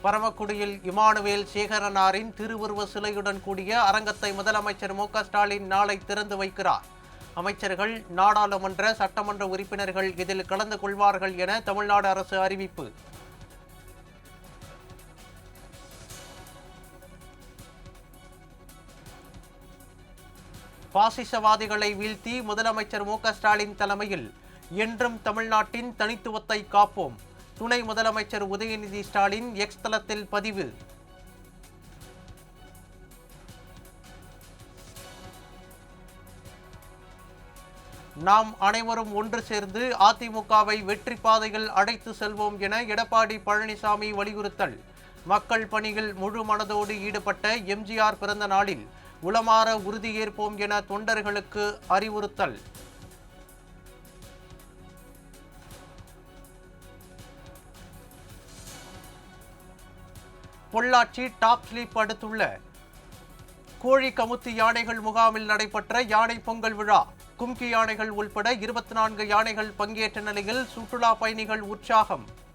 பரமக்குடியில் Emmanuel சேகரனாரின் திருவுருவ சிலையுடன் கூடிய அரங்கத்தை முதலமைச்சர் மு.க.ஸ்டாலின் நாளை திறந்து வைக்கிறார். அமைச்சர்கள், நாடாளுமன்ற, சட்டமன்ற உறுப்பினர்கள் இதில் கலந்து கொள்வார்கள் என தமிழ்நாடு அரசு அறிவிப்பு. பாசிசவாதிகளை வீழ்த்தி முதலமைச்சர் மு.க.ஸ்டாலின் தலைமையில் என்றும் தமிழ்நாட்டின் தனித்துவத்தை காப்போம். துணை முதலமைச்சர் உதயநிதி ஸ்டாலின் எக்ஸ் தளத்தில் பதிவு. நாம் அனைவரும் ஒன்று சேர்ந்து அதிமுகவை வெற்றி பாதையில் அழைத்து செல்வோம் என எடப்பாடி பழனிசாமி வலியுறுத்தல். மக்கள் பணியில் முழு மனதோடு ஈடுபட்ட எம்ஜிஆர் பிறந்த நாளில் உளமாற உறுதியேற்போம் என தொண்டர்களுக்கு அறிவுறுத்தல். பொள்ளாச்சி டாப் ஸ்லீப் அடுத்துள்ள கோழி கமுத்து யானைகள் முகாமில் நடைபெற்ற யானை பொங்கல் விழா. கும்கி யானைகள் உள்பட 24 யானைகள் பங்கேற்ற நிலையில் சுற்றுலா பயணிகள் உற்சாகம்.